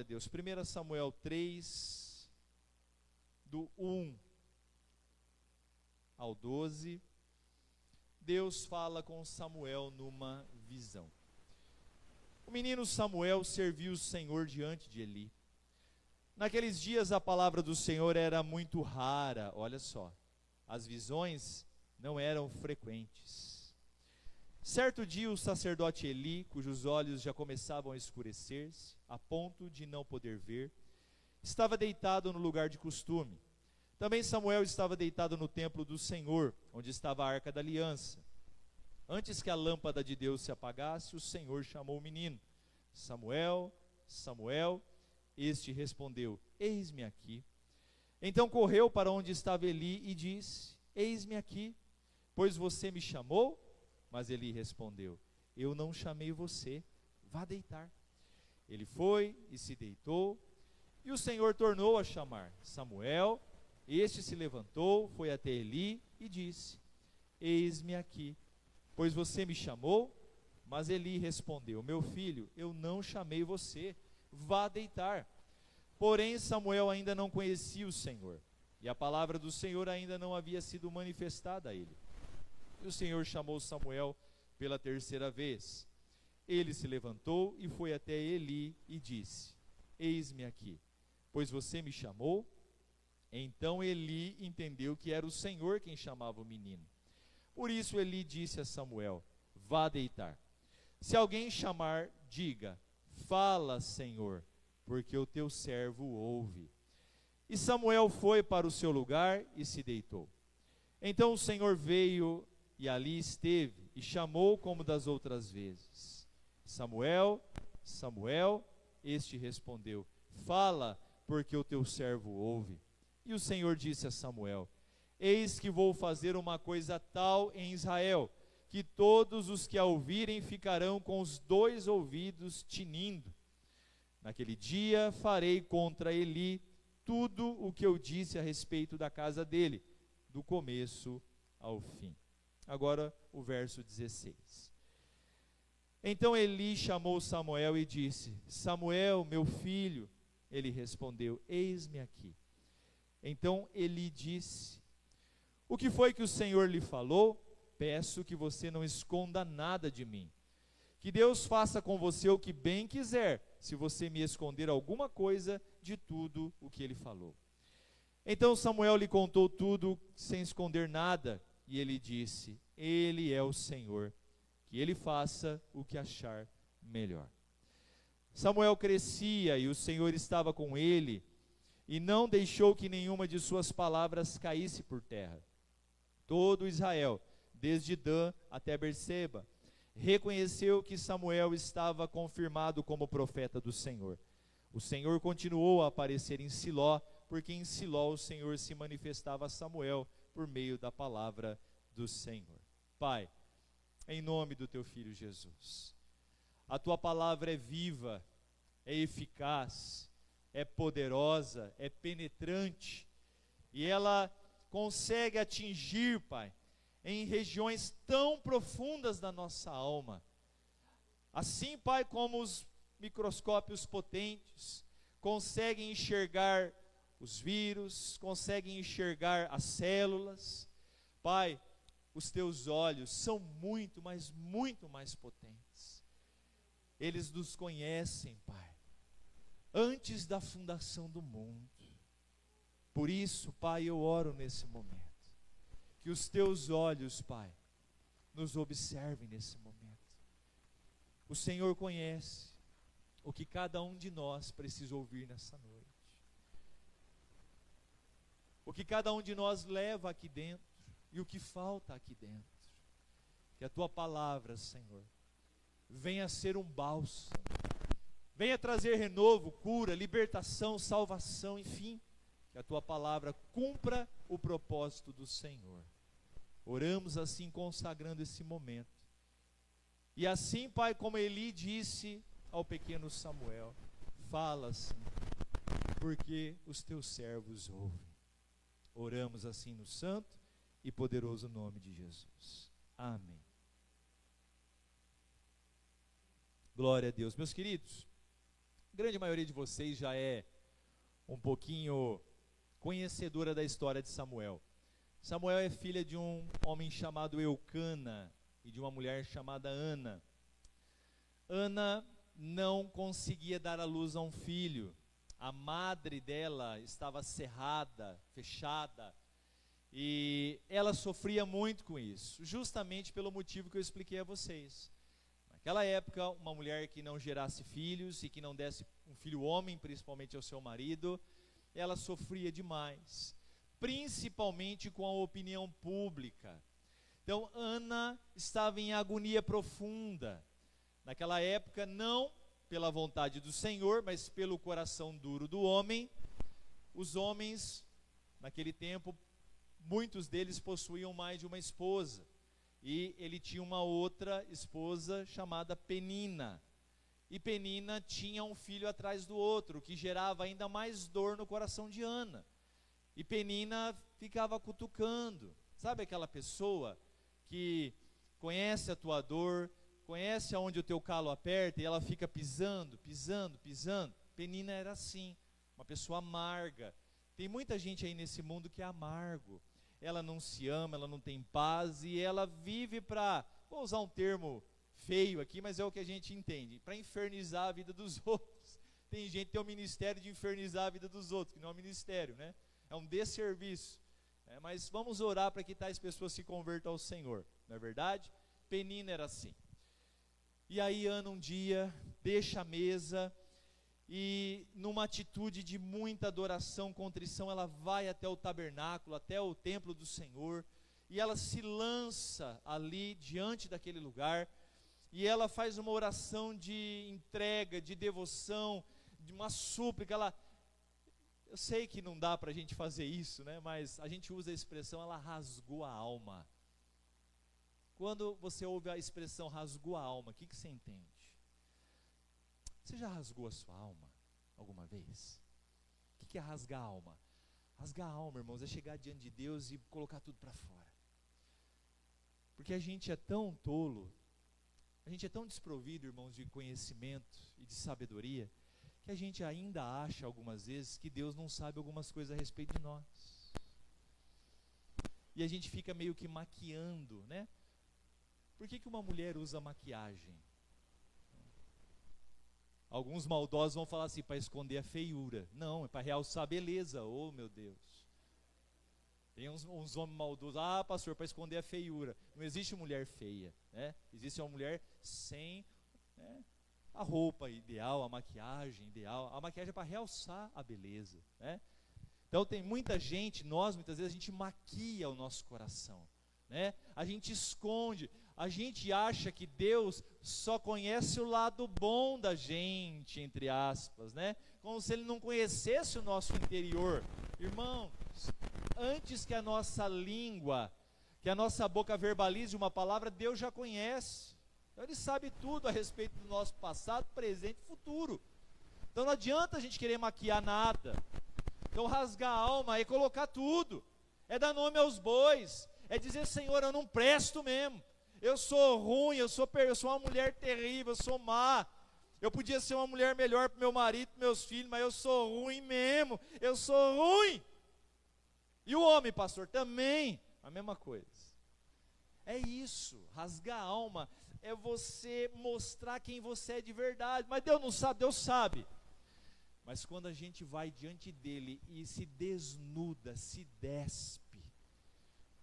a Deus. 1 Samuel 3, do 1 ao 12, Deus fala com Samuel numa visão. O menino Samuel serviu o Senhor diante de Eli. Naqueles dias a palavra do Senhor era muito rara, olha só, as visões não eram frequentes. Certo dia o sacerdote Eli, cujos olhos já começavam a escurecer-se, a ponto de não poder ver, estava deitado no lugar de costume. Também Samuel estava deitado no templo do Senhor, onde estava a arca da aliança. Antes que a lâmpada de Deus se apagasse, o Senhor chamou o menino: Samuel, Samuel. Este respondeu: eis-me aqui. Então correu para onde estava Eli e disse: eis-me aqui, pois você me chamou? Mas Eli respondeu: eu não chamei você, vá deitar. Ele foi e se deitou, e o Senhor tornou a chamar: Samuel. Este se levantou, foi até Eli e disse: eis-me aqui, pois você me chamou? Mas Eli respondeu: meu filho, eu não chamei você, vá deitar. Porém Samuel ainda não conhecia o Senhor, e a palavra do Senhor ainda não havia sido manifestada a ele. E o Senhor chamou Samuel pela terceira vez. Ele se levantou e foi até Eli e disse: eis-me aqui, pois você me chamou? Então Eli entendeu que era o Senhor quem chamava o menino. Por isso Eli disse a Samuel: vá deitar. Se alguém chamar, diga: fala, Senhor, porque o teu servo ouve. E Samuel foi para o seu lugar e se deitou. Então o Senhor veio e ali esteve, e chamou como das outras vezes: Samuel, Samuel. Este respondeu: fala, porque o teu servo ouve. E o Senhor disse a Samuel: eis que vou fazer uma coisa tal em Israel, que todos os que a ouvirem ficarão com os dois ouvidos tinindo. Naquele dia farei contra Eli tudo o que eu disse a respeito da casa dele, do começo ao fim. Agora o verso 16. Então Eli chamou Samuel e disse: Samuel, meu filho. Ele respondeu: eis-me aqui. Então Eli disse: o que foi que o Senhor lhe falou? Peço que você não esconda nada de mim. Que Deus faça com você o que bem quiser, se você me esconder alguma coisa de tudo o que ele falou. Então Samuel lhe contou tudo sem esconder nada, e ele disse: ele é o Senhor, que ele faça o que achar melhor. Samuel crescia e o Senhor estava com ele, e não deixou que nenhuma de suas palavras caísse por terra. Todo Israel, desde Dan até Berseba, reconheceu que Samuel estava confirmado como profeta do Senhor. O Senhor continuou a aparecer em Siló, porque em Siló o Senhor se manifestava a Samuel por meio da palavra do Senhor. Pai, em nome do teu Filho Jesus, a tua palavra é viva, é eficaz, é poderosa, é penetrante, e ela consegue atingir, Pai, em regiões tão profundas da nossa alma. Assim, Pai, como os microscópios potentes conseguem enxergar os vírus, conseguem enxergar as células, Pai, os teus olhos são muito, mas muito mais potentes. Eles nos conhecem, Pai, antes da fundação do mundo. Por isso, Pai, eu oro nesse momento, que os teus olhos, Pai, nos observem nesse momento. O Senhor conhece o que cada um de nós precisa ouvir nessa noite, o que cada um de nós leva aqui dentro e o que falta aqui dentro. Que a tua palavra, Senhor, venha ser um bálsamo, venha trazer renovo, cura, libertação, salvação, enfim, que a tua palavra cumpra o propósito do Senhor. Oramos assim, consagrando esse momento. E assim, Pai, como Eli disse ao pequeno Samuel: fala, Senhor, porque os teus servos ouvem. Oramos assim no santo e poderoso nome de Jesus. Amém. Glória a Deus. Meus queridos, A grande maioria de vocês já é um pouquinho conhecedora da história de Samuel. Samuel é filha de um homem chamado Eucana e de uma mulher chamada Ana. Ana não conseguia dar à luz a um filho. A madre dela estava cerrada, fechada, e ela sofria muito com isso, justamente pelo motivo que eu expliquei a vocês. Naquela época, uma mulher que não gerasse filhos e que não desse um filho homem, principalmente ao seu marido, ela sofria demais, principalmente com a opinião pública. Então, Ana estava em agonia profunda. Naquela época, não pela vontade do Senhor, mas pelo coração duro do homem. Os homens, naquele tempo, muitos deles possuíam mais de uma esposa. E ele tinha uma outra esposa chamada Penina. E Penina tinha um filho atrás do outro, o que gerava ainda mais dor no coração de Ana. E Penina ficava cutucando. Sabe aquela pessoa que conhece a tua dor, conhece aonde o teu calo aperta e ela fica pisando, pisando, pisando? Penina era assim, uma pessoa amarga. Tem muita gente aí nesse mundo que é amargo. Ela não se ama, ela não tem paz e ela vive para, vou usar um termo feio aqui, mas é o que a gente entende, para infernizar a vida dos outros. Tem gente que tem o ministério de infernizar a vida dos outros, que não é um ministério, né? É um desserviço. Mas vamos orar para que tais pessoas se convertam ao Senhor, não é verdade? Penina era assim. E aí Ana um dia deixa a mesa e numa atitude de muita adoração, contrição, ela vai até o tabernáculo, até o templo do Senhor, e ela se lança ali diante daquele lugar, e ela faz uma oração de entrega, de devoção, de uma súplica. Eu sei que não dá para a gente fazer isso, né? Mas a gente usa a expressão, ela rasgou a alma. Quando você ouve a expressão rasgou a alma, o que você entende? Você já rasgou a sua alma alguma vez? O que é rasgar a alma? Rasgar a alma, irmãos, é chegar diante de Deus e colocar tudo para fora. Porque a gente é tão tolo, a gente é tão desprovido, irmãos, de conhecimento e de sabedoria, que a gente ainda acha algumas vezes que Deus não sabe algumas coisas a respeito de nós. E a gente fica meio que maquiando, né? Por que uma mulher usa maquiagem? Alguns maldosos vão falar assim, para esconder a feiura. Não, é para realçar a beleza. Oh, meu Deus. Tem uns homens maldosos, pastor, para esconder a feiura. Não existe mulher feia, né? Existe uma mulher sem, né, a roupa ideal, a maquiagem ideal. A maquiagem é para realçar a beleza, né? Então tem muita gente, muitas vezes a gente maquia o nosso coração, né? A gente esconde, a gente acha que Deus só conhece o lado bom da gente, entre aspas, né? Como se Ele não conhecesse o nosso interior. Irmãos, antes que a nossa língua, que a nossa boca verbalize uma palavra, Deus já conhece. Então Ele sabe tudo a respeito do nosso passado, presente e futuro. Então não adianta a gente querer maquiar nada. Então rasgar a alma é colocar tudo, é dar nome aos bois, é dizer, Senhor, eu não presto mesmo, eu sou ruim, eu sou uma mulher terrível, eu sou má, eu podia ser uma mulher melhor para meu marido, para meus filhos, mas eu sou ruim mesmo, eu sou ruim. E o homem, pastor, também, a mesma coisa. É isso, rasgar a alma, é você mostrar quem você é de verdade, mas Deus não sabe, Deus sabe. Mas quando a gente vai diante dele e se desnuda, se despe,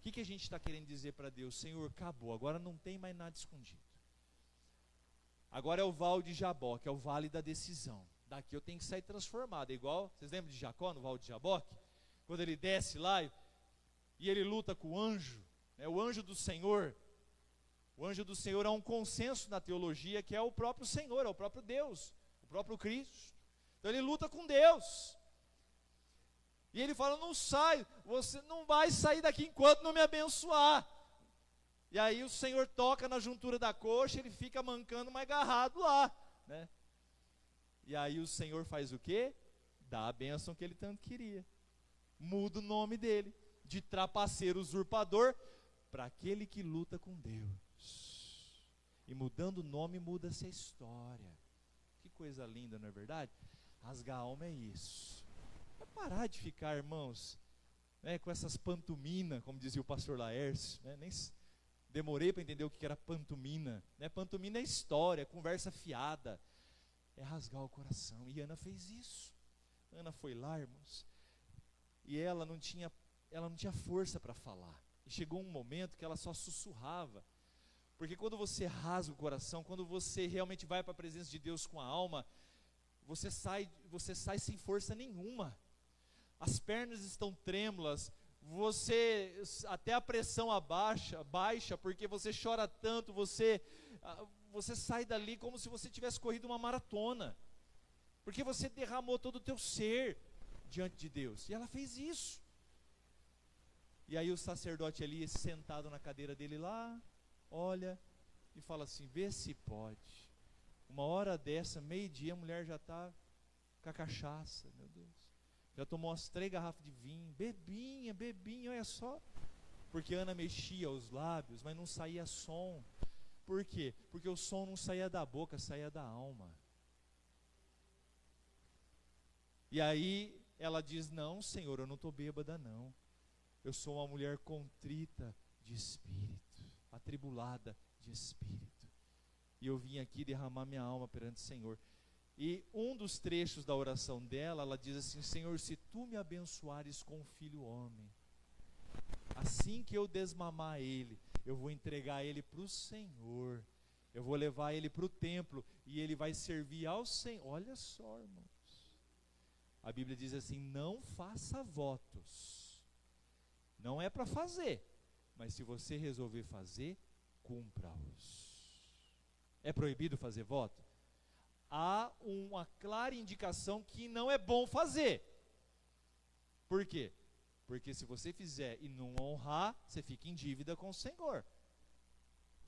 o que a gente está querendo dizer para Deus? Senhor, acabou, agora não tem mais nada escondido. Agora é o vale de Jaboque, é o vale da decisão. Daqui eu tenho que sair transformado. É igual, vocês lembram de Jacó no vale de Jaboque? Quando ele desce lá e ele luta com o anjo, né, o anjo do Senhor. O anjo do Senhor há um consenso na teologia que é o próprio Senhor, é o próprio Deus, o próprio Cristo. Então ele luta com Deus. E ele fala, não sai, você não vai sair daqui enquanto não me abençoar. E aí o Senhor toca na juntura da coxa, ele fica mancando, mas agarrado lá, né? E aí o Senhor faz o quê? Dá a bênção que ele tanto queria. Muda o nome dele, de trapaceiro usurpador, para aquele que luta com Deus. E mudando o nome, muda-se a história. Que coisa linda, não é verdade? Rasgar a alma é isso. É parar de ficar, irmãos, né, com essas pantuminas, como dizia o pastor Laércio, né, nem demorei para entender o que era pantomina, né? Pantomina é história, conversa fiada, é rasgar o coração. E Ana fez isso. Ana foi lá, irmãos, e ela não tinha força para falar. E chegou um momento que ela só sussurrava. Porque quando você rasga o coração, quando você realmente vai para a presença de Deus com a alma, você sai sem força nenhuma. As pernas estão trêmulas, até a pressão baixa, porque você chora tanto, você sai dali como se você tivesse corrido uma maratona. Porque você derramou todo o teu ser diante de Deus. E ela fez isso. E aí o sacerdote ali, sentado na cadeira dele lá, olha e fala assim: vê se pode. Uma hora dessa, meio-dia, a mulher já está com a cachaça, meu Deus. Já tomou umas 3 garrafas de vinho, bebinha, olha só. Porque Ana mexia os lábios, mas não saía som. Por quê? Porque o som não saía da boca, saía da alma. E aí ela diz: não, Senhor, eu não estou bêbada não. Eu sou uma mulher contrita de espírito, atribulada de espírito. E eu vim aqui derramar minha alma perante o Senhor. E um dos trechos da oração dela, ela diz assim: Senhor, se tu me abençoares com um filho homem, assim que eu desmamar ele, eu vou entregar ele para o Senhor. Eu vou levar ele para o templo e ele vai servir ao Senhor. Olha só, irmãos. A Bíblia diz assim: não faça votos. Não é para fazer, mas se você resolver fazer, cumpra-os. É proibido fazer voto? Há uma clara indicação que não é bom fazer. Por quê? Porque se você fizer e não honrar, você fica em dívida com o Senhor.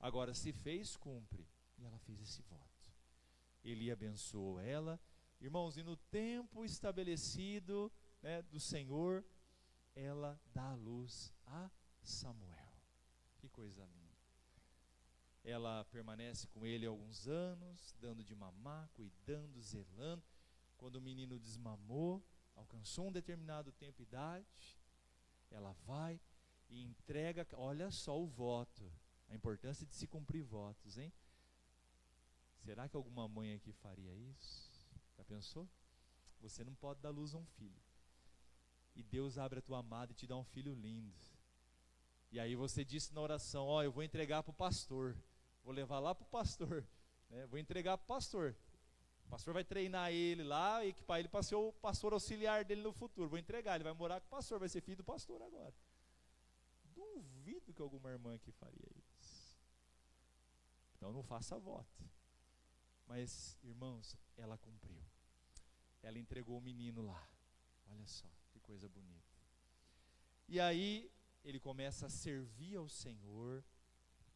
Agora, se fez, cumpre. E ela fez esse voto. Ele abençoou ela. Irmãos, e no tempo estabelecido, né, do Senhor, ela dá a luz a Samuel. Que coisa linda. Ela permanece com ele alguns anos, dando de mamar, cuidando, zelando. Quando o menino desmamou, alcançou um determinado tempo e idade, ela vai e entrega. Olha só o voto, a importância de se cumprir votos, hein? Será que alguma mãe aqui faria isso? Já pensou? Você não pode dar luz a um filho. E Deus abre a tua amada e te dá um filho lindo. E aí você disse na oração: ó, eu vou entregar para o pastor. Vou levar lá para o pastor. Né? Vou entregar para o pastor. O pastor vai treinar ele lá, equipar ele para ser o pastor auxiliar dele no futuro. Vou entregar, ele vai morar com o pastor, vai ser filho do pastor agora. Duvido que alguma irmã aqui faria isso. Então não faça voto. Mas, irmãos, ela cumpriu. Ela entregou o menino lá. Olha só, que coisa bonita. E aí, ele começa a servir ao Senhor,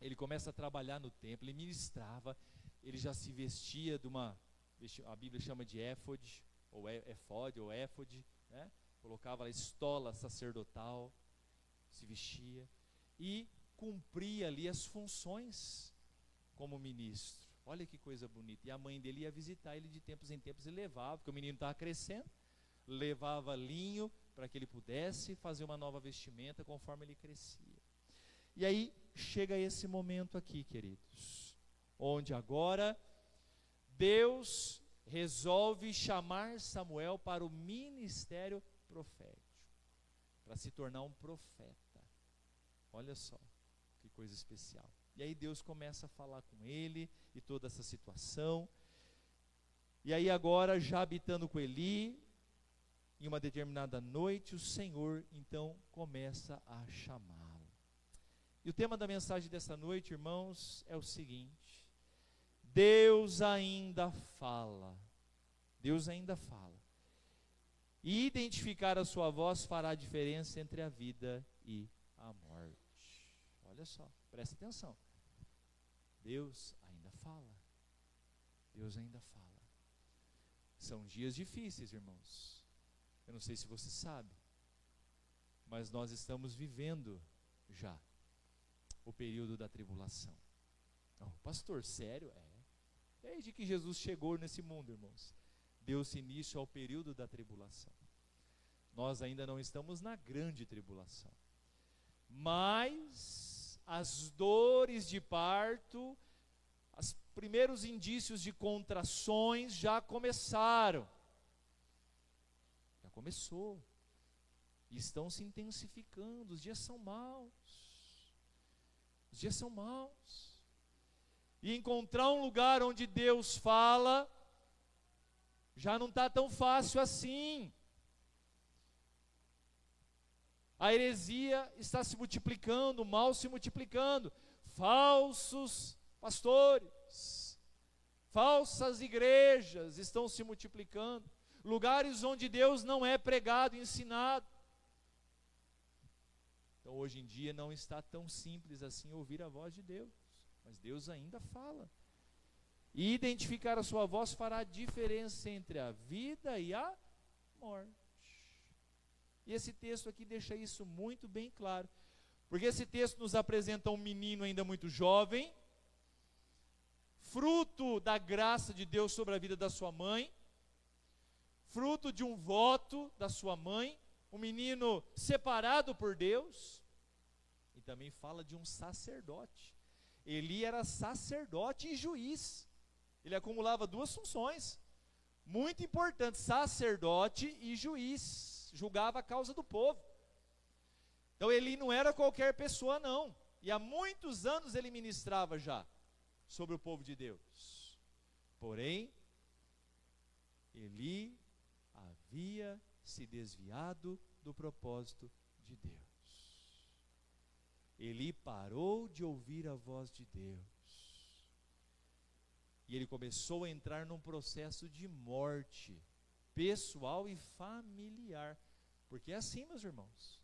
ele começa a trabalhar no templo, ele ministrava, ele já se vestia de uma, a Bíblia chama de éfode, ou éfode, né? Colocava a estola sacerdotal, se vestia, e cumpria ali as funções como ministro. Olha que coisa bonita. E a mãe dele ia visitar ele de tempos em tempos e levava, porque o menino estava crescendo, levava linho para que ele pudesse fazer uma nova vestimenta conforme ele crescia. E aí chega esse momento aqui, queridos, onde agora Deus resolve chamar Samuel para o ministério profético, para se tornar um profeta. Olha só, que coisa especial. E aí Deus começa a falar com ele e toda essa situação. E aí agora, já habitando com Eli, em uma determinada noite, o Senhor então começa a chamá-lo. E o tema da mensagem dessa noite, irmãos, é o seguinte: Deus ainda fala. Deus ainda fala. E identificar a sua voz fará a diferença entre a vida e a morte. Olha só, presta atenção. Deus ainda fala. Deus ainda fala. São dias difíceis, irmãos. Eu não sei se você sabe, mas nós estamos vivendo já o período da tribulação. Oh, pastor, sério? É. Desde que Jesus chegou nesse mundo, irmãos, deu-se início ao período da tribulação. Nós ainda não estamos na grande tribulação, mas as dores de parto, os primeiros indícios de contrações já começaram. Já começou. E estão se intensificando. Os dias são maus. Os dias são maus. E encontrar um lugar onde Deus fala já não está tão fácil assim. A heresia está se multiplicando, o mal se multiplicando. Falsos pastores, falsas igrejas estão se multiplicando. Lugares onde Deus não é pregado e ensinado. Então hoje em dia não está tão simples assim ouvir a voz de Deus. Mas Deus ainda fala. E identificar a sua voz fará a diferença entre a vida e a morte. E esse texto aqui deixa isso muito bem claro. Porque esse texto nos apresenta um menino ainda muito jovem, fruto da graça de Deus sobre a vida da sua mãe, fruto de um voto da sua mãe, um menino separado por Deus, e também fala de um sacerdote. Eli era sacerdote e juiz. Ele acumulava duas funções muito importantes: sacerdote e juiz. Julgava a causa do povo. Então Eli não era qualquer pessoa não. E há muitos anos ele ministrava já sobre o povo de Deus. Porém, Eli havia se desviado do propósito de Deus. Eli parou de ouvir a voz de Deus. E ele começou a entrar num processo de morte pessoal e familiar. Porque é assim, meus irmãos.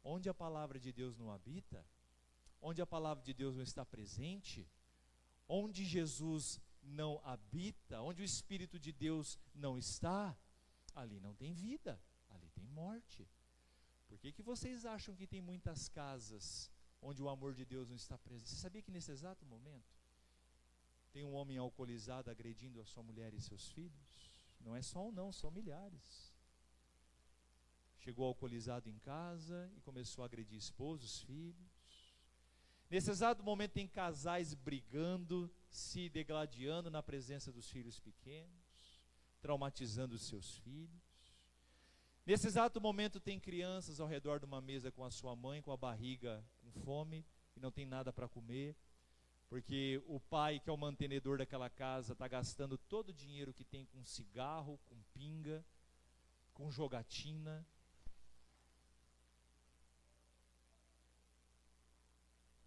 Onde a palavra de Deus não habita, onde a palavra de Deus não está presente, onde Jesus não habita, onde o Espírito de Deus não está, ali não tem vida, ali tem morte. Por que vocês acham que tem muitas casas onde o amor de Deus não está presente? Você sabia que nesse exato momento tem um homem alcoolizado agredindo a sua mulher e seus filhos? Não é só um não, são milhares. Chegou alcoolizado em casa e começou a agredir esposos, filhos. Nesse exato momento tem casais brigando, se degladiando na presença dos filhos pequenos, traumatizando os seus filhos. Nesse exato momento tem crianças ao redor de uma mesa com a sua mãe, com a barriga com fome, e não tem nada para comer, porque o pai, que é o mantenedor daquela casa, está gastando todo o dinheiro que tem com cigarro, com pinga, com jogatina.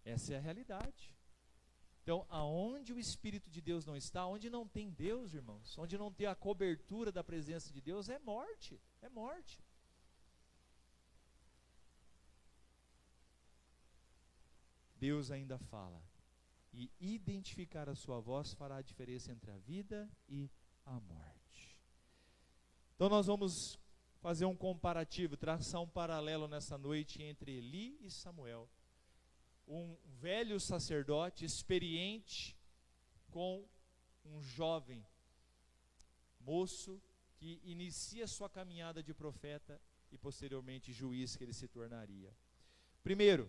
Essa é a realidade. Então, aonde o Espírito de Deus não está, onde não tem Deus, irmãos, onde não tem a cobertura da presença de Deus, é morte, é morte. Deus ainda fala, e identificar a sua voz fará a diferença entre a vida e a morte. Então nós vamos fazer um comparativo, traçar um paralelo nessa noite entre Eli e Samuel. Um velho sacerdote experiente com um jovem moço que inicia sua caminhada de profeta e posteriormente juiz que ele se tornaria. Primeiro,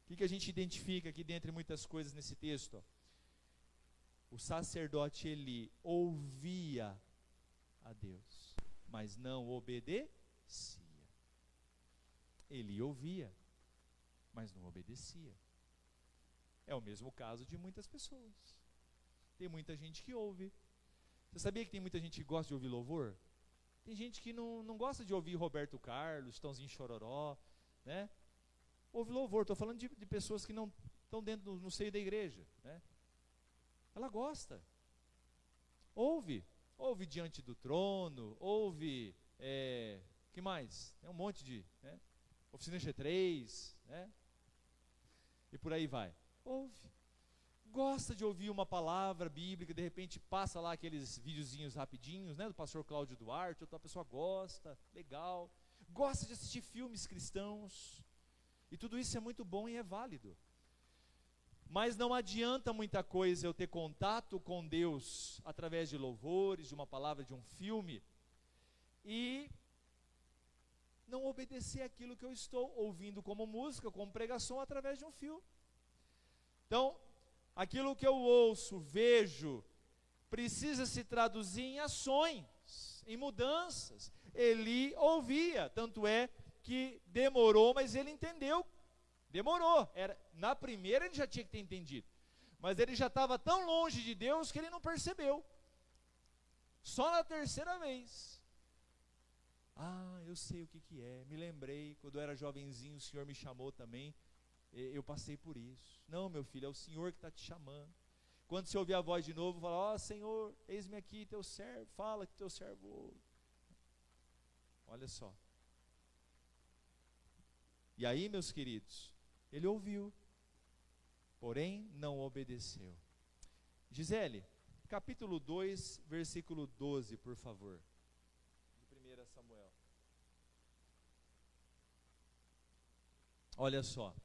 o que a gente identifica aqui dentre muitas coisas nesse texto? O sacerdote Eli ouvia a Deus, mas não obedecia. Eli ouvia, mas não obedecia. É o mesmo caso de muitas pessoas. Tem muita gente que ouve. Você sabia que tem muita gente que gosta de ouvir louvor? Tem gente que não gosta de ouvir Roberto Carlos, Tãozinho Chororó, né? Ouve louvor. Estou falando de pessoas que não estão dentro no seio da igreja, né? Ela gosta. Ouve Diante do Trono, ouve, que mais? Tem um monte de, né? Oficina G3, né? E por aí vai. Ouve. Gosta de ouvir uma palavra bíblica, de repente passa lá aqueles videozinhos rapidinhos, né, do pastor Cláudio Duarte, outra pessoa gosta, legal. Gosta de assistir filmes cristãos. E tudo isso é muito bom e é válido. Mas não adianta muita coisa eu ter contato com Deus através de louvores, de uma palavra, de um filme, e não obedecer aquilo que eu estou ouvindo como música, como pregação através de um filme. Então, aquilo que eu ouço, vejo, precisa se traduzir em ações, em mudanças. Eli ouvia, tanto é que demorou, mas ele entendeu. Demorou, na primeira ele já tinha que ter entendido, mas ele já estava tão longe de Deus que ele não percebeu. Só na terceira vez, eu sei o que é, me lembrei, quando eu era jovenzinho, o Senhor me chamou também, eu passei por isso. Não, meu filho, é o Senhor que está te chamando. Quando você ouvir a voz de novo, fala, Senhor, eis-me aqui, teu servo, fala que teu servo ouve. Olha só. E aí, meus queridos, ele ouviu, porém não obedeceu. Gisele, capítulo 2, versículo 12, por favor. De 1 Samuel. Olha só.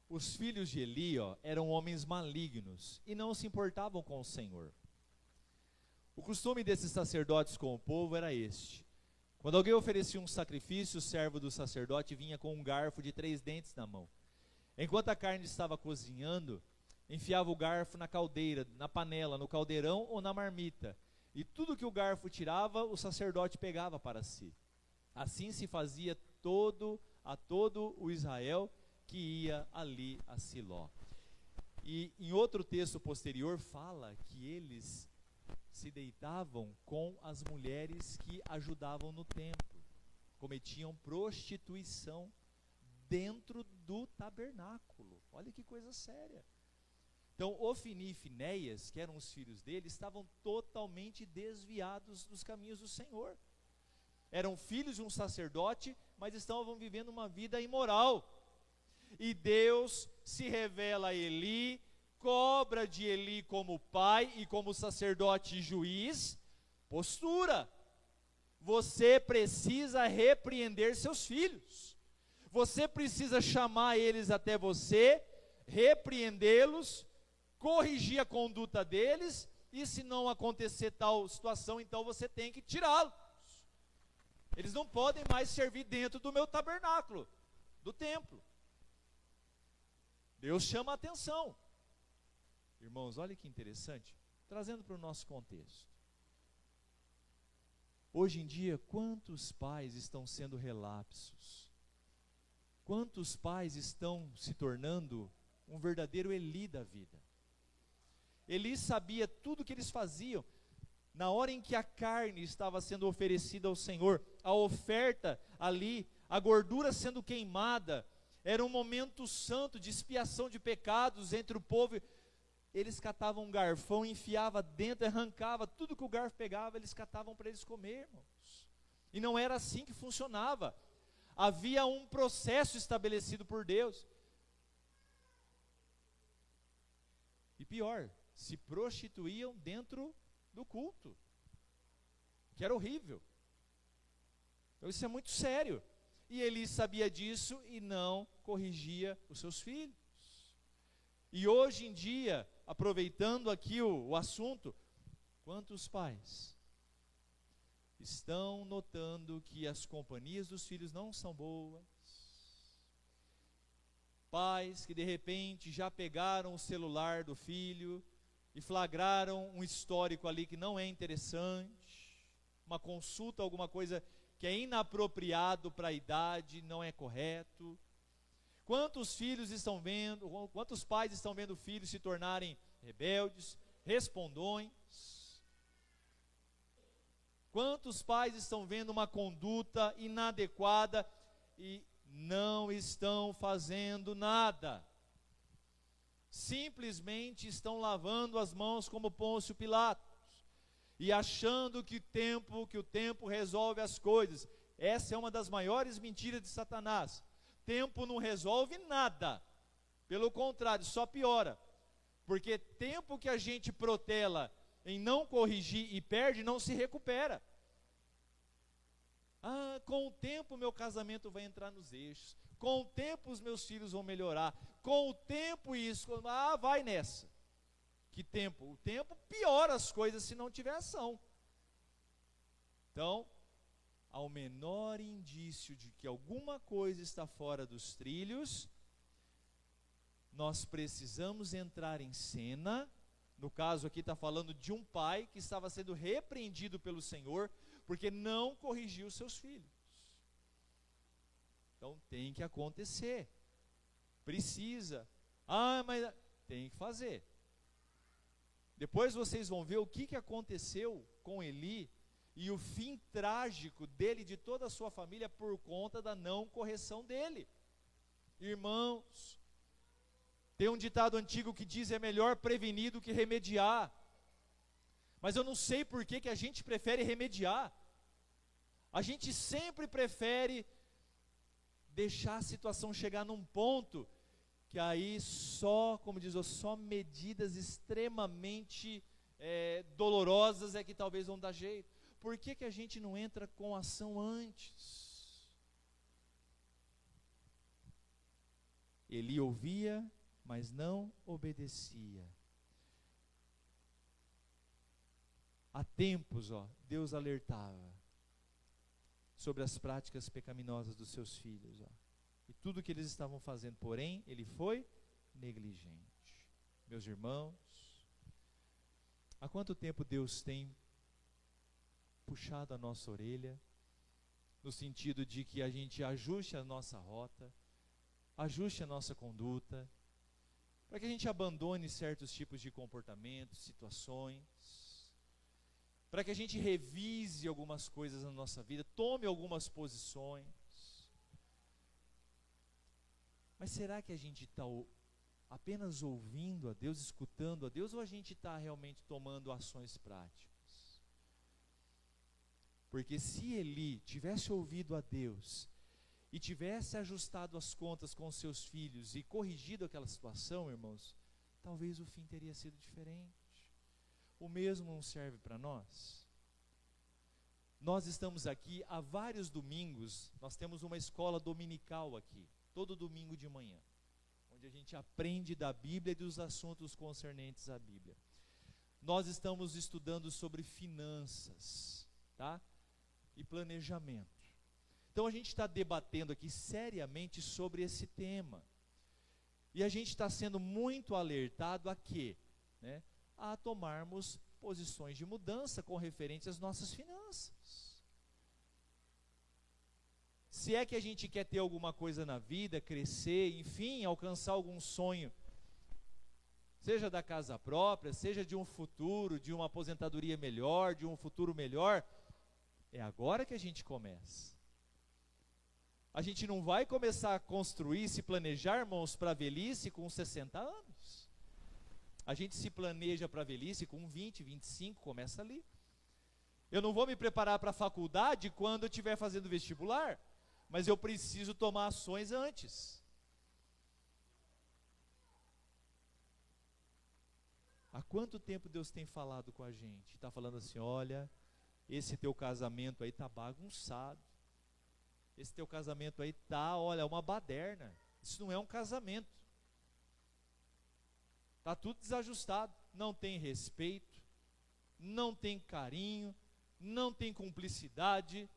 Os filhos de Eli, eram homens malignos e não se importavam com o Senhor. O costume desses sacerdotes com o povo era este: quando alguém oferecia um sacrifício, o servo do sacerdote vinha com um garfo de 3 dentes na mão. Enquanto a carne estava cozinhando, enfiava o garfo na caldeira, na panela, no caldeirão ou na marmita, e tudo que o garfo tirava, o sacerdote pegava para si. Assim se fazia a todo o Israel que ia ali a Siló. E em outro texto posterior fala que eles se deitavam com as mulheres que ajudavam no templo, cometiam prostituição dentro do tabernáculo. Olha que coisa séria. Então, Ofni e Finéias, que eram os filhos dele, estavam totalmente desviados dos caminhos do Senhor. Eram filhos de um sacerdote, mas estavam vivendo uma vida imoral. E Deus se revela a Eli, cobra de Eli como pai e como sacerdote e juiz, postura. Você precisa repreender seus filhos. Você precisa chamar eles até você, repreendê-los, corrigir a conduta deles, e se não acontecer tal situação, então você tem que tirá-los. Eles não podem mais servir dentro do meu tabernáculo, do templo. Deus chama a atenção. Irmãos, olha que interessante, trazendo para o nosso contexto. Hoje em dia, quantos pais estão sendo relapsos? Quantos pais estão se tornando um verdadeiro Eli da vida? Eli sabia tudo o que eles faziam. Na hora em que a carne estava sendo oferecida ao Senhor, a oferta ali, a gordura sendo queimada, era um momento santo de expiação de pecados entre o povo. Eles catavam um garfão, enfiava dentro, arrancava tudo que o garfo pegava, eles catavam para eles comer, irmãos. E não era assim que funcionava. Havia um processo estabelecido por Deus. E pior, se prostituíam dentro do culto, que era horrível. Então isso é muito sério. E Eli sabia disso e não corrigia os seus filhos. E hoje em dia, aproveitando aqui o assunto, quantos pais estão notando que as companhias dos filhos não são boas? Pais que de repente já pegaram o celular do filho e flagraram um histórico ali que não é interessante, uma consulta, alguma coisa que é inapropriado para a idade, não é correto. Quantos filhos estão vendo, quantos pais estão vendo filhos se tornarem rebeldes, respondões? Quantos pais estão vendo uma conduta inadequada e não estão fazendo nada? Simplesmente estão lavando as mãos como Pôncio Pilatos e achando que o tempo resolve as coisas. Essa é uma das maiores mentiras de Satanás. Tempo não resolve nada, pelo contrário, só piora, porque tempo que a gente protela em não corrigir e perde, não se recupera. Com o tempo meu casamento vai entrar nos eixos, com o tempo os meus filhos vão melhorar, com o tempo isso, vai nessa. Que tempo? O tempo piora as coisas se não tiver ação. Então, ao menor indício de que alguma coisa está fora dos trilhos, nós precisamos entrar em cena. No caso aqui está falando de um pai que estava sendo repreendido pelo Senhor, porque não corrigiu seus filhos. Então tem que acontecer. Precisa. Mas tem que fazer. Depois vocês vão ver o que aconteceu com Eli e o fim trágico dele e de toda a sua família por conta da não correção dele. Irmãos, tem um ditado antigo que diz: é melhor prevenir do que remediar. Mas eu não sei por que a gente prefere remediar. A gente sempre prefere deixar a situação chegar num ponto que aí como diz, só medidas extremamente dolorosas é que talvez vão dar jeito. Por que a gente não entra com ação antes? Eli ouvia, mas não obedecia. Há tempos, Deus alertava sobre as práticas pecaminosas dos seus filhos, e tudo que eles estavam fazendo, porém, ele foi negligente. Meus irmãos, há quanto tempo Deus tem puxado a nossa orelha, no sentido de que a gente ajuste a nossa rota, ajuste a nossa conduta, para que a gente abandone certos tipos de comportamentos, situações, para que a gente revise algumas coisas na nossa vida, tome algumas posições. Mas será que a gente está apenas ouvindo a Deus, escutando a Deus, ou a gente está realmente tomando ações práticas? Porque se Eli tivesse ouvido a Deus e tivesse ajustado as contas com seus filhos e corrigido aquela situação, irmãos, talvez o fim teria sido diferente. O mesmo não serve para nós? Nós estamos aqui há vários domingos, nós temos uma escola dominical aqui, todo domingo de manhã, onde a gente aprende da Bíblia e dos assuntos concernentes à Bíblia. Nós estamos estudando sobre finanças, tá? E planejamento. Então a gente está debatendo aqui seriamente sobre esse tema. E a gente está sendo muito alertado a quê? A tomarmos posições de mudança com referente às nossas finanças. Se é que a gente quer ter alguma coisa na vida, crescer, enfim, alcançar algum sonho, seja da casa própria, seja de um futuro, de uma aposentadoria melhor, de um futuro melhor, é agora que a gente começa. A gente não vai começar a construir, se planejar, irmãos, para a velhice com 60 anos. A gente se planeja para a velhice com 20, 25, começa ali. Eu não vou me preparar para a faculdade quando eu estiver fazendo vestibular, mas eu preciso tomar ações antes. Há quanto tempo Deus tem falado com a gente? Está falando assim: olha, esse teu casamento aí está bagunçado. Esse teu casamento aí está, olha, uma baderna. Isso não é um casamento. Está tudo desajustado. Não tem respeito, não tem carinho, não tem cumplicidade.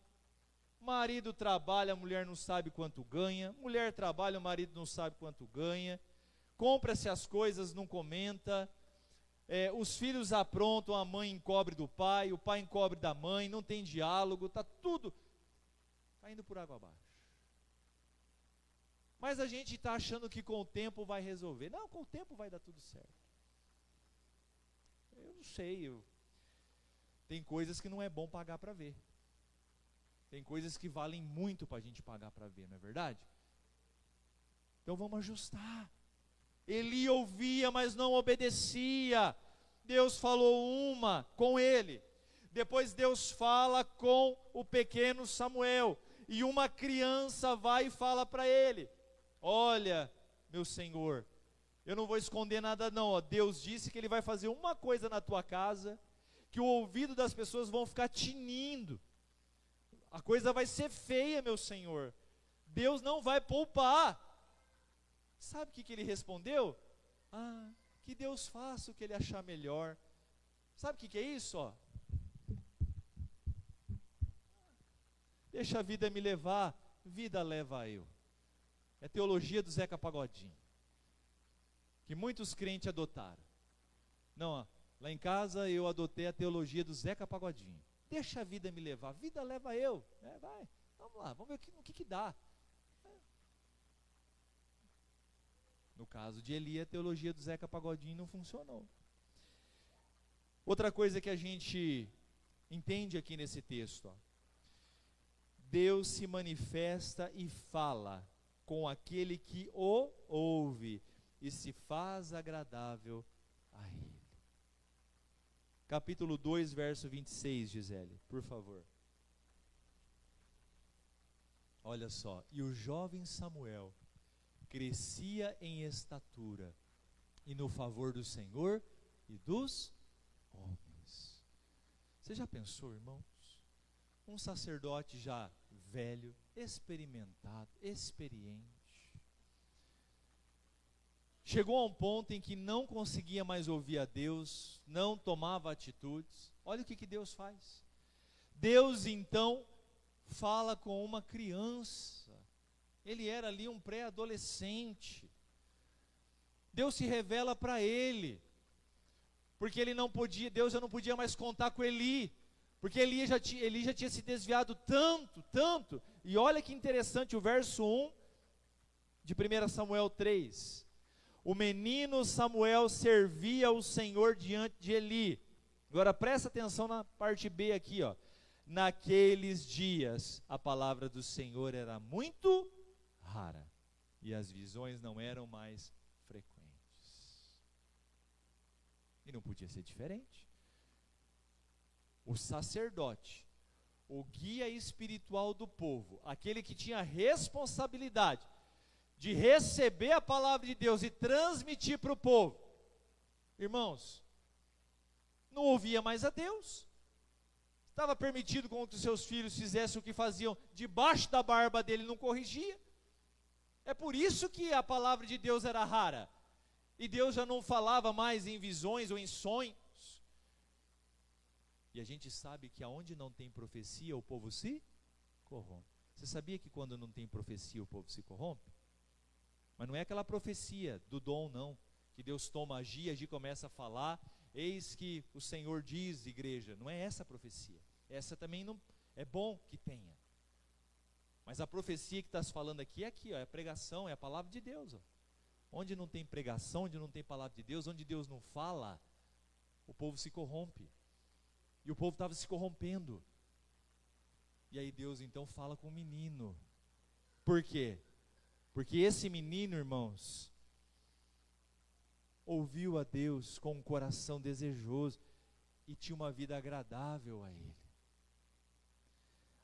Marido trabalha, a mulher não sabe quanto ganha. Mulher trabalha, o marido não sabe quanto ganha. Compra-se as coisas, não comenta. Os filhos aprontam, a mãe encobre do pai, o pai encobre da mãe, não tem diálogo, está tudo, está indo por água abaixo. Mas a gente está achando que com o tempo vai resolver. Não, com o tempo vai dar tudo certo. Eu não sei, tem coisas que não é bom pagar para ver. Tem coisas que valem muito para a gente pagar para ver, não é verdade? Então vamos ajustar. Eli ouvia, mas não obedecia. Deus falou com ele. Depois Deus fala com o pequeno Samuel. E uma criança vai e fala para ele: olha, meu Senhor, eu não vou esconder nada não. Deus disse que Ele vai fazer uma coisa na tua casa, que o ouvido das pessoas vão ficar tinindo. A coisa vai ser feia, meu Senhor. Deus não vai poupar. Sabe o que ele respondeu? Que Deus faça o que ele achar melhor. Sabe o que é isso? Deixa a vida me levar, vida leva eu. É a teologia do Zeca Pagodinho, que muitos crentes adotaram. Não, lá em casa eu adotei a teologia do Zeca Pagodinho. Deixa a vida me levar, vida leva eu. Vai, vamos lá, vamos ver o que dá. No caso de Eli, a teologia do Zeca Pagodinho não funcionou. Outra coisa que a gente entende aqui nesse texto, Deus se manifesta e fala com aquele que o ouve e se faz agradável a ele. Capítulo 2, verso 26, Gisele, por favor. Olha só, e o jovem Samuel crescia em estatura e no favor do Senhor e dos homens. Você já pensou, irmãos? Um sacerdote já velho, experimentado, experiente, chegou a um ponto em que não conseguia mais ouvir a Deus, não tomava atitudes. Olha o que Deus faz. Deus então fala com uma criança. Ele era ali um pré-adolescente. Deus se revela para ele, porque Deus já não podia mais contar com Eli, porque Eli já tinha se desviado tanto, e olha que interessante o verso 1 de 1 Samuel 3, o menino Samuel servia o Senhor diante de Eli. Agora presta atenção na parte B aqui, naqueles dias a palavra do Senhor era muito rara, e as visões não eram mais frequentes, e não podia ser diferente. O sacerdote, o guia espiritual do povo, aquele que tinha a responsabilidade de receber a palavra de Deus e transmitir para o povo, irmãos, não ouvia mais a Deus. Estava permitido com que os seus filhos fizessem o que faziam debaixo da barba dele, não corrigia. É por isso que a palavra de Deus era rara, e Deus já não falava mais em visões ou em sonhos. E a gente sabe que aonde não tem profecia, o povo se corrompe. Você sabia que quando não tem profecia, o povo se corrompe? Mas não é aquela profecia do dom, não, que Deus toma agir começa a falar, eis que o Senhor diz, igreja. Não é essa a profecia. Essa também não é bom que tenha. Mas a profecia que está se falando aqui, é a pregação, é a palavra de Deus. Onde não tem pregação, onde não tem palavra de Deus, onde Deus não fala, o povo se corrompe. E o povo estava se corrompendo. E aí Deus então fala com o menino. Por quê? Porque esse menino, irmãos, ouviu a Deus com um coração desejoso e tinha uma vida agradável a Ele.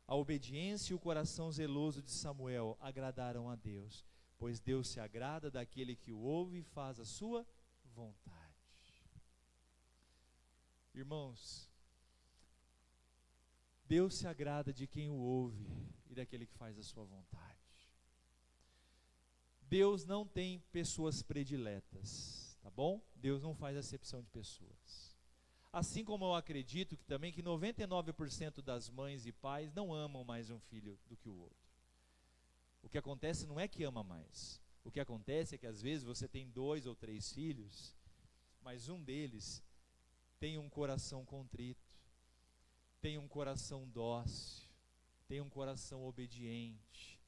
A obediência e o coração zeloso de Samuel agradaram a Deus, pois Deus se agrada daquele que o ouve e faz a sua vontade. Irmãos, Deus se agrada de quem o ouve e daquele que faz a sua vontade. Deus não tem pessoas prediletas, tá bom? Deus não faz acepção de pessoas. Assim como eu acredito que também que 99% das mães e pais não amam mais um filho do que o outro. O que acontece não é que ama mais. O que acontece é que às vezes você tem 2 ou 3 filhos, mas um deles tem um coração contrito, tem um coração dócil, tem um coração obediente,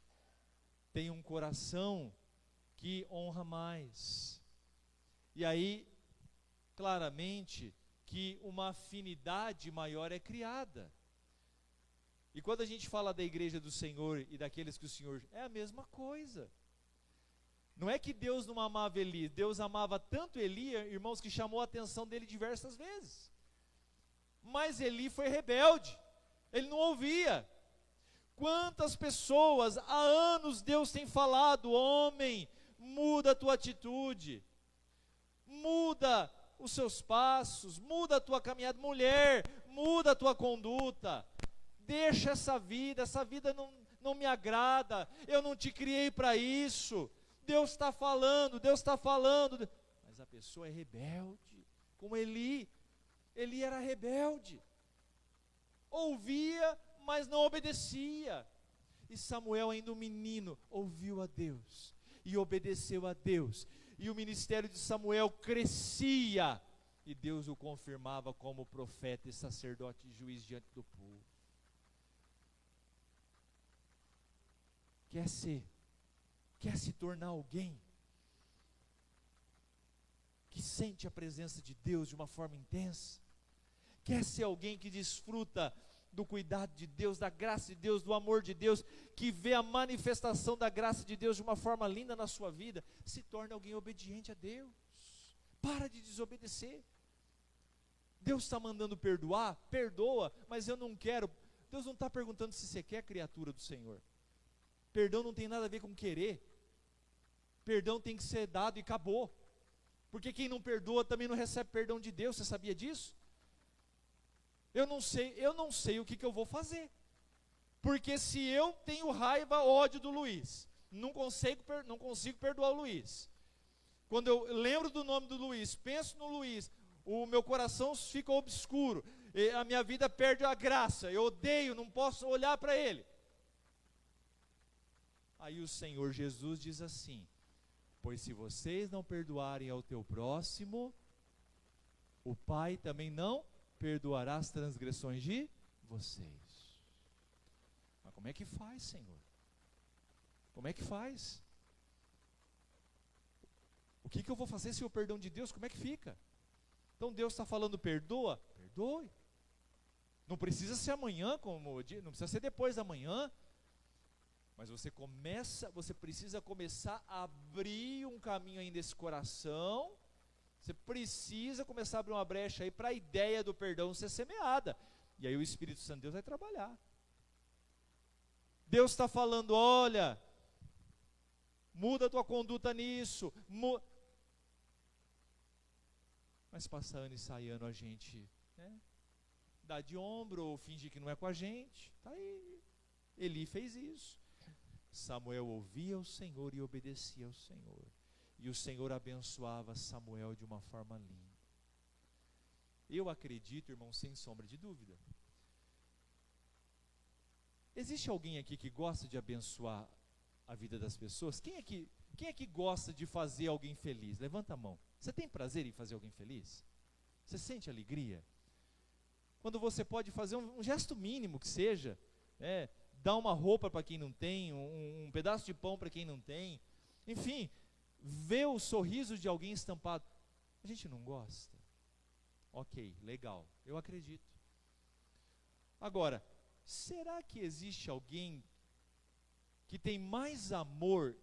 tem um coração que honra mais. E aí, claramente, que uma afinidade maior é criada. E quando a gente fala da igreja do Senhor e daqueles que o Senhor... é a mesma coisa. Não é que Deus não amava Eli, Deus amava tanto Eli, irmãos, que chamou a atenção dele diversas vezes. Mas Eli foi rebelde, ele não ouvia. Quantas pessoas há anos Deus tem falado: homem, muda a tua atitude, muda os seus passos, muda a tua caminhada, mulher, muda a tua conduta, deixa essa vida não me agrada, eu não te criei para isso. Deus está falando, Deus está falando. Mas a pessoa é rebelde, como Eli. Eli era rebelde. Ouvia, mas não obedecia. E Samuel, ainda um menino, ouviu a Deus e obedeceu a Deus. E o ministério de Samuel crescia. E Deus o confirmava como profeta e sacerdote e juiz diante do povo. Quer se tornar alguém que sente a presença de Deus de uma forma intensa? Quer ser alguém que desfruta do cuidado de Deus, da graça de Deus, do amor de Deus, que vê a manifestação da graça de Deus de uma forma linda na sua vida? Se torne alguém obediente a Deus. Para de desobedecer. Deus está mandando perdoar? Perdoa, mas eu não quero. Deus não está perguntando se você quer, criatura do Senhor. Perdão não tem nada a ver com querer. Perdão tem que ser dado e acabou. Porque quem não perdoa também não recebe perdão de Deus. Você sabia disso? Eu não sei o que eu vou fazer. Porque se eu tenho raiva, ódio do Luiz, não consigo perdoar o Luiz. Quando eu lembro do nome do Luiz, penso no Luiz, o meu coração fica obscuro, a minha vida perde a graça, eu odeio, não posso olhar para ele. Aí o Senhor Jesus diz assim: pois se vocês não perdoarem ao teu próximo, o Pai também não perdoará as transgressões de vocês. Mas como é que faz, Senhor? Como é que faz? O que eu vou fazer sem o perdão de Deus? Como é que fica? Então Deus está falando perdoa? Perdoe. Não precisa ser amanhã, não precisa ser depois da manhã. Mas você precisa começar a abrir um caminho aí nesse coração. Você precisa começar a abrir uma brecha aí para a ideia do perdão ser semeada. E aí o Espírito Santo de Deus vai trabalhar. Deus está falando, olha, muda a tua conduta nisso. Mas passa ano e sai ano a gente, dá de ombro ou finge que não é com a gente. Está aí. Eli fez isso. Samuel ouvia o Senhor e obedecia ao Senhor. E o Senhor abençoava Samuel de uma forma linda. Eu acredito, irmão, sem sombra de dúvida. Existe alguém aqui que gosta de abençoar a vida das pessoas? Quem é que gosta de fazer alguém feliz? Levanta a mão. Você tem prazer em fazer alguém feliz? Você sente alegria? Quando você pode fazer um gesto mínimo que seja, dar uma roupa para quem não tem, um pedaço de pão para quem não tem, enfim, ver o sorriso de alguém estampado. A gente não gosta? Ok, legal, eu acredito. Agora, será que existe alguém que tem mais amor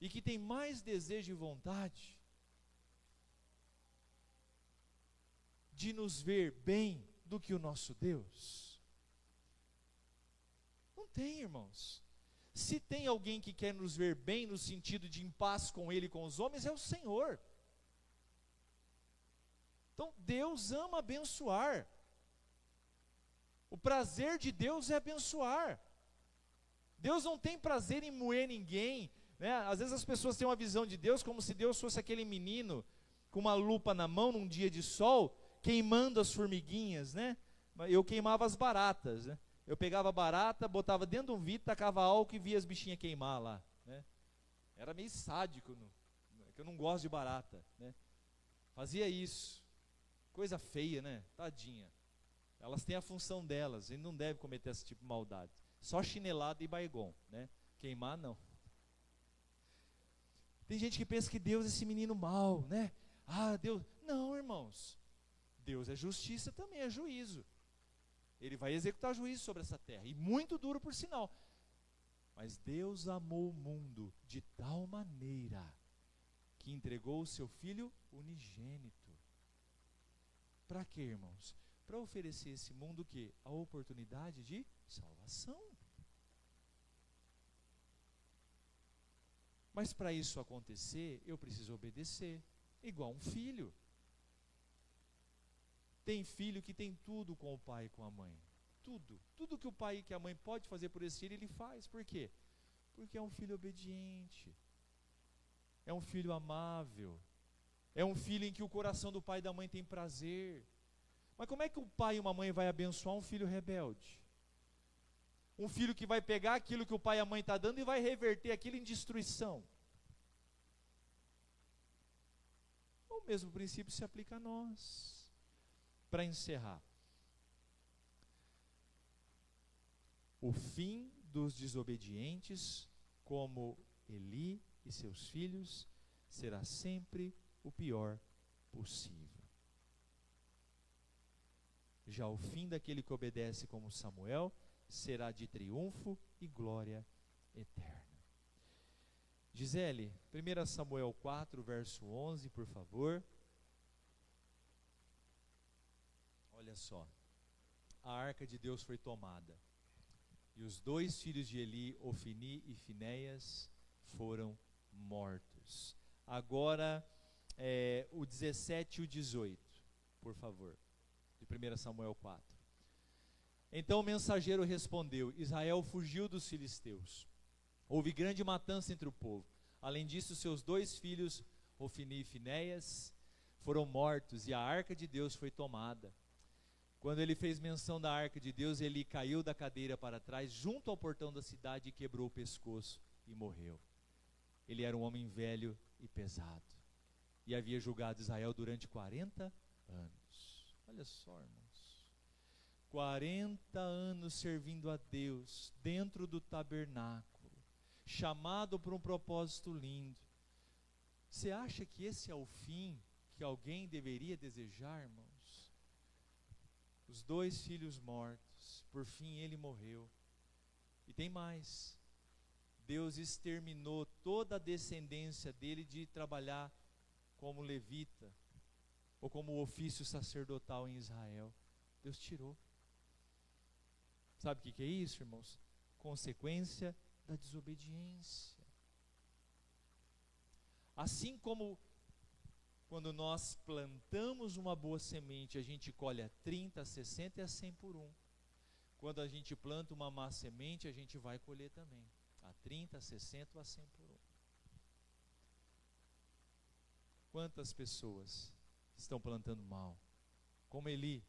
e que tem mais desejo e vontade de nos ver bem do que o nosso Deus? Não tem, irmãos. Se tem alguém que quer nos ver bem no sentido de em paz com Ele e com os homens, é o Senhor. Então Deus ama abençoar. O prazer de Deus é abençoar. Deus não tem prazer em moer ninguém, Às vezes as pessoas têm uma visão de Deus como se Deus fosse aquele menino com uma lupa na mão num dia de sol, queimando as formiguinhas, Eu queimava as baratas, Eu pegava barata, botava dentro de um vidro, tacava álcool e via as bichinhas queimar lá, Era meio sádico, que eu não gosto de barata, Fazia isso. Coisa feia, Tadinha. Elas têm a função delas, a gente não deve cometer esse tipo de maldade. Só chinelada e baigon, Queimar, não. Tem gente que pensa que Deus é esse menino mau, Ah, Deus... Não, irmãos. Deus é justiça também, é juízo. Ele vai executar juízo sobre essa terra, e muito duro por sinal. Mas Deus amou o mundo de tal maneira que entregou o seu Filho unigênito. Para quê, irmãos? Para oferecer a esse mundo o quê? A oportunidade de salvação. Mas para isso acontecer, eu preciso obedecer, igual um filho. Tem filho que tem tudo com o pai e com a mãe. Tudo que o pai e que a mãe pode fazer por esse filho, ele faz. Por quê? Porque é um filho obediente. é um filho amável, é um filho em que o coração do pai e da mãe tem prazer. Mas como é que um pai e uma mãe vai abençoar um filho rebelde? Um filho que vai pegar aquilo que o pai e a mãe estão dando e vai reverter aquilo em destruição. O mesmo princípio se aplica a nós. Para encerrar, o fim dos desobedientes, como Eli e seus filhos, será sempre o pior possível. Já o fim daquele que obedece como Samuel será de triunfo e glória eterna. Gisele, 1 Samuel 4, verso 11, por favor. Olha só, a arca de Deus foi tomada, e os 2 filhos de Eli, Ofni e Finéias, foram mortos. Agora, o 17 e o 18, por favor, de 1 Samuel 4. Então o mensageiro respondeu: Israel fugiu dos filisteus. Houve grande matança entre o povo. Além disso, seus 2 filhos, Ofni e Finéias, foram mortos, e a arca de Deus foi tomada. Quando ele fez menção da arca de Deus, ele caiu da cadeira para trás, junto ao portão da cidade, e quebrou o pescoço e morreu. Ele era um homem velho e pesado, e havia julgado Israel durante 40 anos. Olha só, irmãos, 40 anos servindo a Deus, dentro do tabernáculo, chamado por um propósito lindo. Você acha que esse é o fim que alguém deveria desejar, irmãos? Os 2 filhos mortos, por fim ele morreu. E tem mais, Deus exterminou toda a descendência dele de trabalhar como levita, ou como ofício sacerdotal em Israel. Deus tirou. Sabe o que é isso, irmãos? Consequência da desobediência. Assim como quando nós plantamos uma boa semente, a gente colhe a 30, a 60 e a 100 por 1. Quando a gente planta uma má semente, a gente vai colher também a 30, a 60 ou a 100 por 1. Quantas pessoas estão plantando mal, como Eli?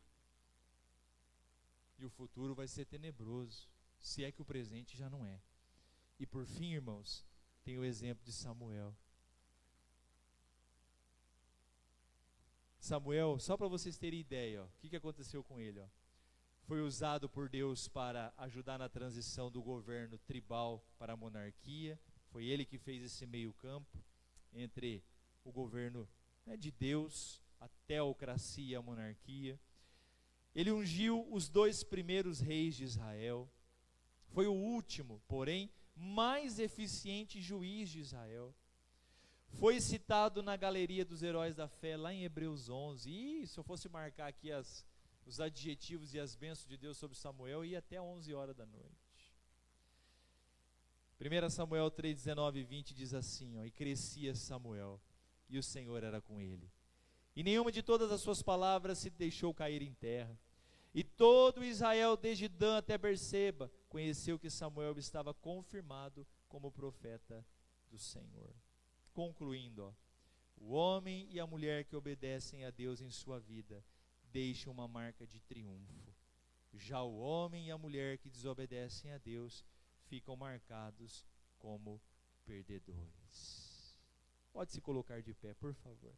E o futuro vai ser tenebroso, se é que o presente já não é. E por fim, irmãos, tem o exemplo de Samuel. Samuel, só para vocês terem ideia, o que aconteceu com ele? Foi usado por Deus para ajudar na transição do governo tribal para a monarquia. Foi ele que fez esse meio campo entre o governo de Deus, a teocracia e a monarquia. Ele ungiu os 2 primeiros reis de Israel. Foi o último, porém, mais eficiente juiz de Israel. Foi citado na galeria dos heróis da fé, lá em Hebreus 11. E se eu fosse marcar aqui os adjetivos e as bênçãos de Deus sobre Samuel, ia até 11 horas da noite. 1 Samuel 3, 19 e 20 diz assim, e crescia Samuel, e o Senhor era com ele. E nenhuma de todas as suas palavras se deixou cair em terra. E todo Israel, desde Dan até Berseba, conheceu que Samuel estava confirmado como profeta do Senhor. Concluindo, o homem e a mulher que obedecem a Deus em sua vida deixam uma marca de triunfo. Já o homem e a mulher que desobedecem a Deus ficam marcados como perdedores. Pode se colocar de pé, por favor.